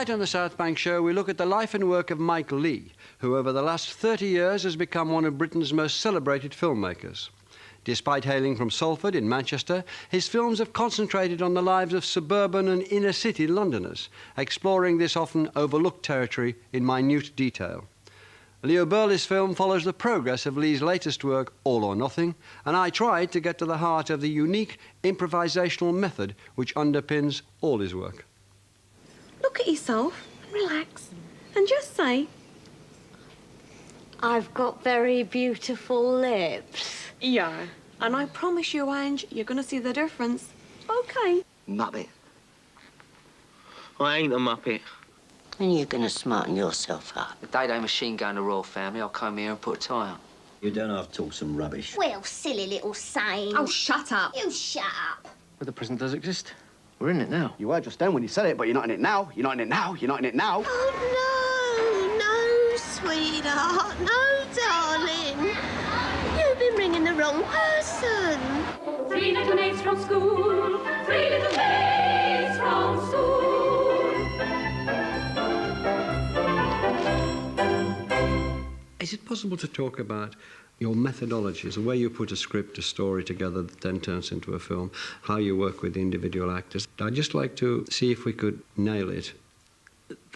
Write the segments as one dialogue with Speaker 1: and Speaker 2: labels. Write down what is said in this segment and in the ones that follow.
Speaker 1: Tonight on the South Bank Show, we look at the life and work of Mike Leigh, who over the last 30 years has become one of Britain's most celebrated filmmakers. Despite hailing from Salford in Manchester, his films have concentrated on the lives of suburban and inner-city Londoners, exploring this often overlooked territory in minute detail. Leo Burley's film follows the progress of Leigh's latest work, All or Nothing, and I tried to get to the heart of the unique improvisational method which underpins all his work.
Speaker 2: Look at yourself and relax and just say,
Speaker 3: I've got very beautiful lips.
Speaker 2: yeah. And I promise you, Ange, you're going to see the difference. OK.
Speaker 4: Muppet. I ain't a muppet.
Speaker 3: And you're going to smarten yourself up.
Speaker 5: The day they machine gun the royal family, I'll come here and put a tie on.
Speaker 6: You don't have to talk some rubbish.
Speaker 7: Well, silly little saying.
Speaker 2: Oh, shut up.
Speaker 7: You shut up.
Speaker 5: But the prison does exist. We're in it now.
Speaker 4: You were just then when you said it, but you're not in it now. You're not in it now. You're not in it now.
Speaker 7: Oh, no, sweetheart. No, darling. You've been ringing the wrong person.
Speaker 8: 3 little maids from school. 3 little maids from school.
Speaker 1: Is it possible to talk about your methodologies, the way you put a script, a story together that then turns into a film, how you work with the individual actors? I'd just like to see if we could nail it.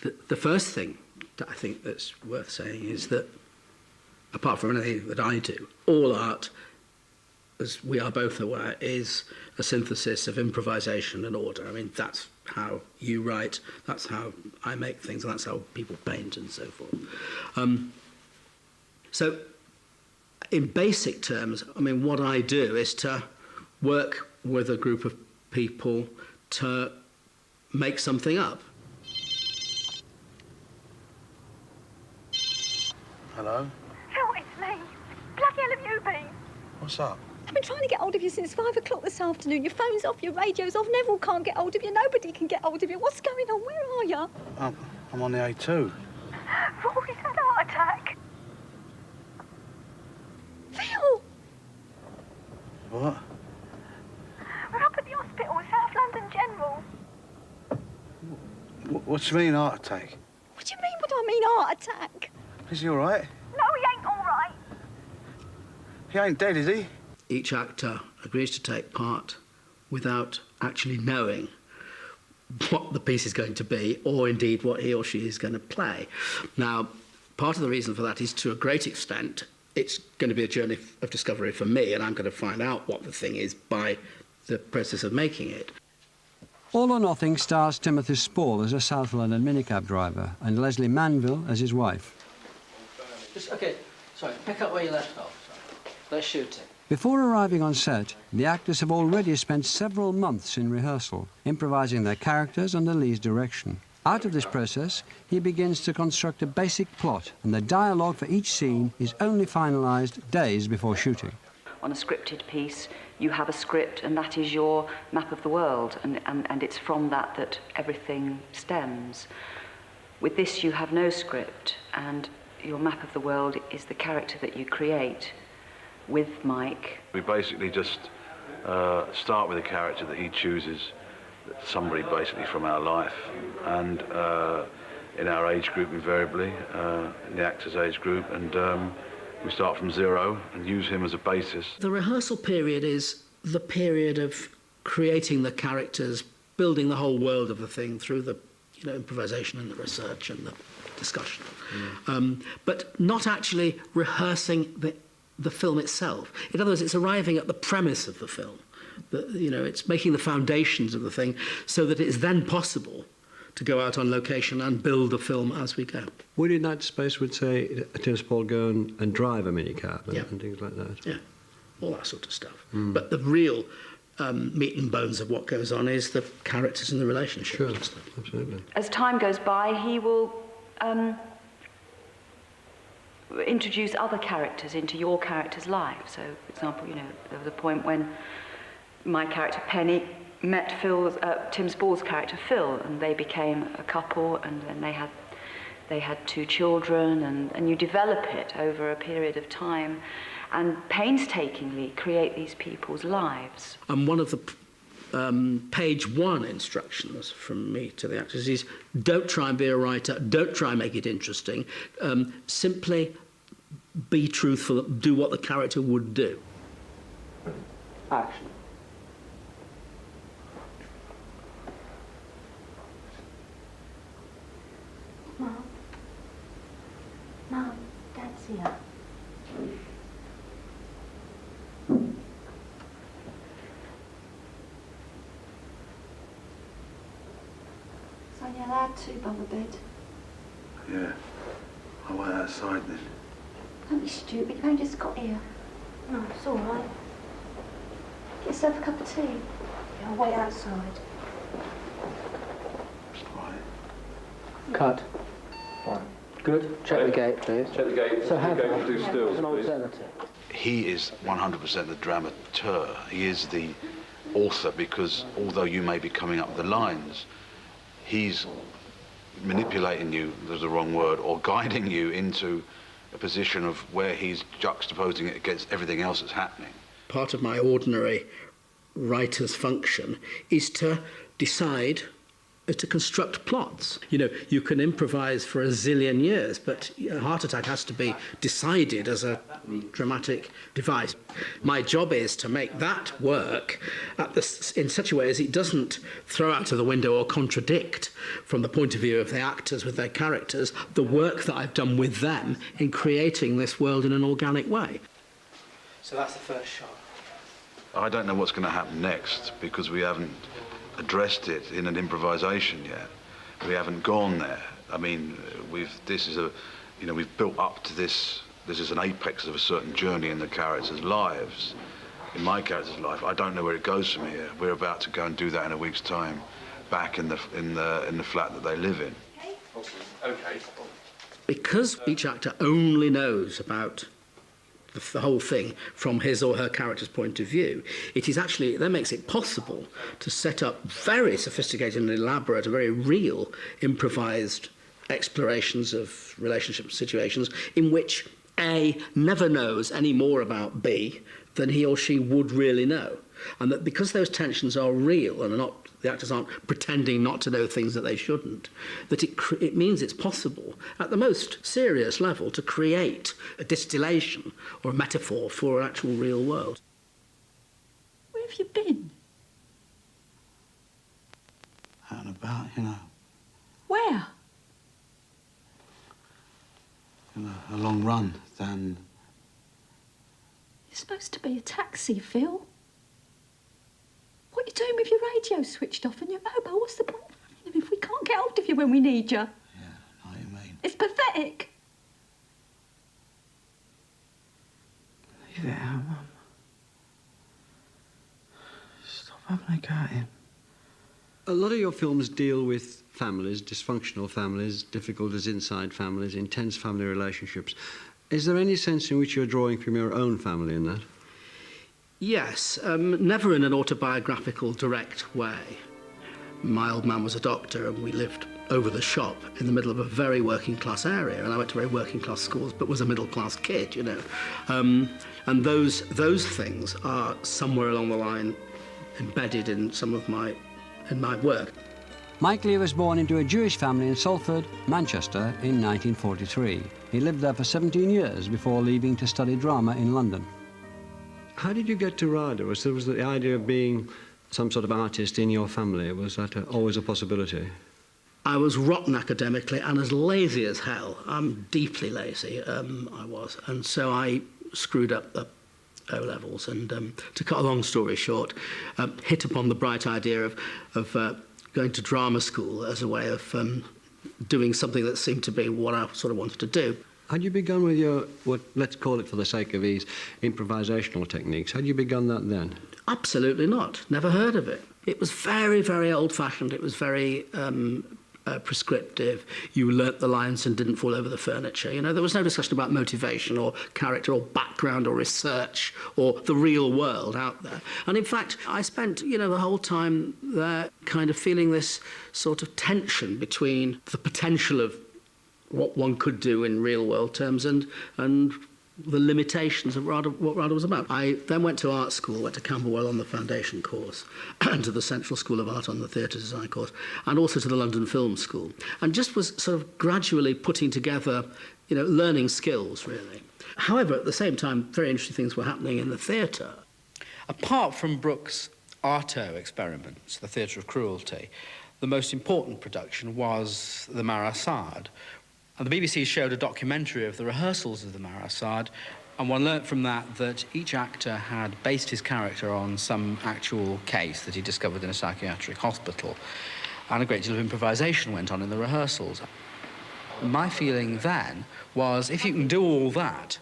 Speaker 9: The first thing that I think that's worth saying is that, apart from anything that I do, all art, as we are both aware, is a synthesis of improvisation and order. I mean, that's how you write, that's how I make things, and that's how people paint and so forth. So, in basic terms, I mean, what I do is to work with a group of people to make something up.
Speaker 4: Hello?
Speaker 10: Phil, it's me. Bloody hell have you been?
Speaker 4: What's up?
Speaker 10: I've been trying to get hold of you since 5 o'clock this afternoon. Your phone's off, your radio's off. Neville can't get hold of you. Nobody can get hold of you. What's going on? Where are you?
Speaker 4: I'm on the A2.
Speaker 10: Rory's had a heart attack. Phil!
Speaker 4: What?
Speaker 10: We're up at the hospital, South London General.
Speaker 4: What do you mean, heart attack?
Speaker 10: What do you mean, what do I mean, heart attack?
Speaker 4: Is he all right?
Speaker 10: No, he ain't all right.
Speaker 4: He ain't dead, is he?
Speaker 9: Each actor agrees to take part without actually knowing what the piece is going to be, or indeed what he or she is going to play. Now, part of the reason for that is, to a great extent, it's going to be a journey of discovery for me, and I'm going to find out what the thing is by the process of making it.
Speaker 1: All or Nothing stars Timothy Spall as a South London minicab driver and Leslie Manville as his wife.
Speaker 5: Just, OK, sorry, pick up where you left off. Sorry. Let's shoot it.
Speaker 1: Before arriving on set, the actors have already spent several months in rehearsal, improvising their characters under Leigh's direction. Out of this process, he begins to construct a basic plot, and the dialogue for each scene is only finalised days before shooting.
Speaker 11: On a scripted piece, you have a script, and that is your map of the world, and it's from that that everything stems. With this, you have no script, and your map of the world is the character that you create with Mike.
Speaker 12: We basically just start with a character that he chooses, somebody basically from our life, and in our age group invariably, in the actor's age group, and we start from zero and use him as a basis.
Speaker 9: The rehearsal period is the period of creating the characters, building the whole world of the thing through the improvisation and the research and the discussion. But not actually rehearsing the film itself. In other words, it's arriving at the premise of the film. It's making the foundations of the thing so that it's then possible to go out on location and build the film as we go.
Speaker 1: Would in that space, would say, Tim Spall go and drive a minicab and things like that?
Speaker 9: Yeah, all that sort of stuff. But the real meat and bones of what goes on is the characters and the relationships.
Speaker 1: Sure,
Speaker 9: and stuff.
Speaker 1: Absolutely.
Speaker 11: As time goes by, he will introduce other characters into your character's life. So, for example, there was a point when my character Penny met Tim Spall's character Phil, and they became a couple, and then they had 2 children, and you develop it over a period of time and painstakingly create these people's lives.
Speaker 9: And one of the page one instructions from me to the actors is don't try and be a writer, don't try and make it interesting, simply be truthful, do what the character would do.
Speaker 5: Action.
Speaker 7: Mum, Dad's here.
Speaker 2: It's only allowed 2 by the bed.
Speaker 12: Yeah. I'll wait outside then.
Speaker 7: Don't be stupid, you've only just got here. No, it's all right. Get yourself a cup of tea. Yeah, I'll wait outside.
Speaker 5: Cut. Right. Good. Check the gate, please.
Speaker 13: Check the gate.
Speaker 5: So have
Speaker 13: do stills,
Speaker 5: an
Speaker 13: please.
Speaker 5: alternative.
Speaker 12: He is 100% the dramateur. He is the author, because although you may be coming up with the lines, he's manipulating you, there's the wrong word, or guiding you into a position of where he's juxtaposing it against everything else that's happening.
Speaker 9: Part of my ordinary writer's function is to decide, to construct plots. You know, you can improvise for a zillion years, but a heart attack has to be decided as a dramatic device. My job is to make that work in such a way as it doesn't throw out of the window or contradict, from the point of view of the actors with their characters, the work that I've done with them in creating this world in an organic way.
Speaker 5: So that's the first shot.
Speaker 12: I don't know what's going to happen next, because we haven't addressed it in an improvisation yet. We haven't gone there. I mean, we've built up to this. This is an apex of a certain journey in the characters' lives. In my character's life, I don't know where it goes from here. We're about to go and do that in a week's time, back in the flat that they live in.
Speaker 13: Okay.
Speaker 9: Because each actor only knows about the whole thing from his or her character's point of view, that makes it possible to set up very sophisticated and elaborate, very real, improvised explorations of relationship situations in which A never knows any more about B than he or she would really know. And that because those tensions are real and the actors aren't pretending not to know things that they shouldn't, that it means it's possible, at the most serious level, to create a distillation or a metaphor for an actual real world.
Speaker 10: Where have you been?
Speaker 12: Out and about, you know.
Speaker 10: Where?
Speaker 12: A long run, then.
Speaker 10: You're supposed to be a taxi, Phil. What are you doing with your radio switched off and your mobile? What's the point? If we can't get hold of you when we need you.
Speaker 12: Yeah, I know what you mean.
Speaker 10: It's pathetic.
Speaker 5: Leave it out, Mum. Stop having a go at him.
Speaker 1: A lot of your films deal with families, dysfunctional families, difficulties inside families, intense family relationships. Is there any sense in which you're drawing from your own family in that?
Speaker 9: Yes, never in an autobiographical, direct way. My old man was a doctor and we lived over the shop in the middle of a very working class area, and I went to very working class schools but was a middle class kid, you know. And those things are somewhere along the line embedded in some of my work.
Speaker 1: Mike Leigh was born into a Jewish family in Salford, Manchester in 1943. He lived there for 17 years before leaving to study drama in London. How did you get to RADA? Was the idea of being some sort of artist in your family? Was that always a possibility?
Speaker 9: I was rotten academically and as lazy as hell. I'm deeply lazy, I was. And so I screwed up the O-levels and, to cut a long story short, hit upon the bright idea of going to drama school as a way of doing something that seemed to be what I sort of wanted to do.
Speaker 1: Had you begun with your, let's call it for the sake of ease, improvisational techniques? Had you begun that then?
Speaker 9: Absolutely not. Never heard of it. It was very, very old-fashioned. It was very prescriptive. You learnt the lines and didn't fall over the furniture. You know, there was no discussion about motivation or character or background or research or the real world out there. And in fact, I spent, the whole time there kind of feeling this sort of tension between the potential of what one could do in real world terms and the limitations of what RADA was about. I then went to art school, went to Camberwell on the foundation course, and to the Central School of Art on the theatre design course, and also to the London Film School, and just was sort of gradually putting together, you know, learning skills, really. However, at the same time, very interesting things were happening in the theatre. Apart from Brooks' Artaud experiments, the Theatre of Cruelty, the most important production was the Marasade. And the BBC showed a documentary of the rehearsals of the Marasade, and one learnt from that that each actor had based his character on some actual case that he discovered in a psychiatric hospital, and a great deal of improvisation went on in the rehearsals. My feeling then was, if you can do all that,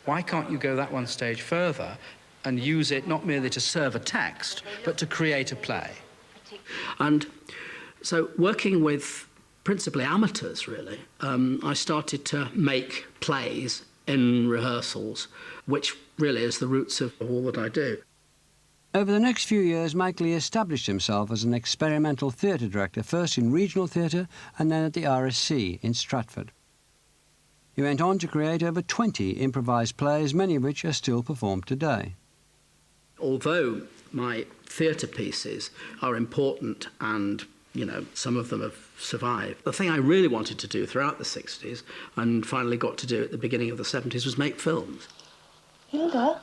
Speaker 9: why can't you go that one stage further and use it not merely to serve a text, but to create a play? And so, working with principally amateurs, really, I started to make plays in rehearsals, which really is the roots of all that I do.
Speaker 1: Over the next few years, Mike Leigh established himself as an experimental theatre director, first in regional theatre and then at the RSC in Stratford. He went on to create over 20 improvised plays, many of which are still performed today.
Speaker 9: Although my theatre pieces are important and, you know, some of them have survived, the thing I really wanted to do throughout the 60s and finally got to do at the beginning of the 70s was make films.
Speaker 7: Hilda?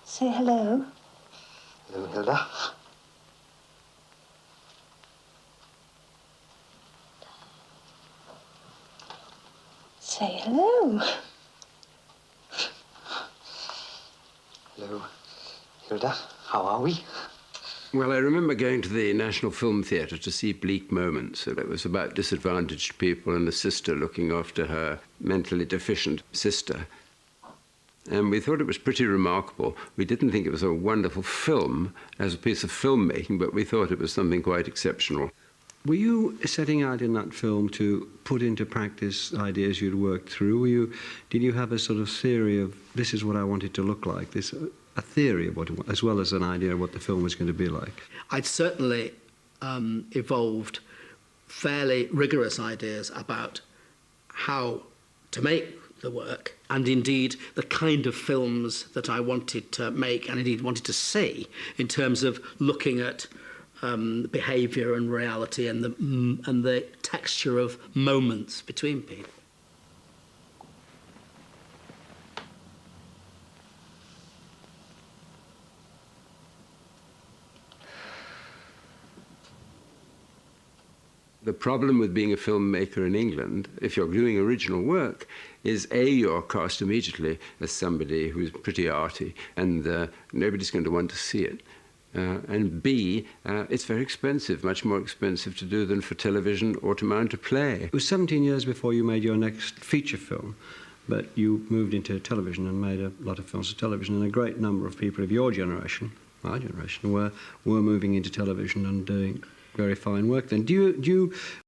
Speaker 7: Say hello.
Speaker 4: Hello, Hilda.
Speaker 7: Say hello.
Speaker 4: Hello, Hilda. How are we?
Speaker 13: Well, I remember going to the National Film Theatre to see Bleak Moments. It was about disadvantaged people and a sister looking after her mentally deficient sister. And we thought it was pretty remarkable. We didn't think it was a wonderful film as a piece of filmmaking, but we thought it was something quite exceptional.
Speaker 1: Were you setting out in that film to put into practice ideas you'd worked through? Did you have a sort of theory of, this is what I want it to look like, a theory of what, as well as an idea of what the film was going to be like?
Speaker 9: I'd certainly evolved fairly rigorous ideas about how to make the work, and indeed the kind of films that I wanted to make and indeed wanted to see, in terms of looking at behaviour and reality and the texture of moments between people.
Speaker 13: The problem with being a filmmaker in England, if you're doing original work, is A, you're cast immediately as somebody who's pretty arty, and nobody's going to want to see it. And B, it's very expensive, much more expensive to do than for television or to mount a play.
Speaker 1: It was 17 years before you made your next feature film, but you moved into television and made a lot of films for television, and a great number of people of your generation, my generation, were moving into television and doing very fine work then. Do you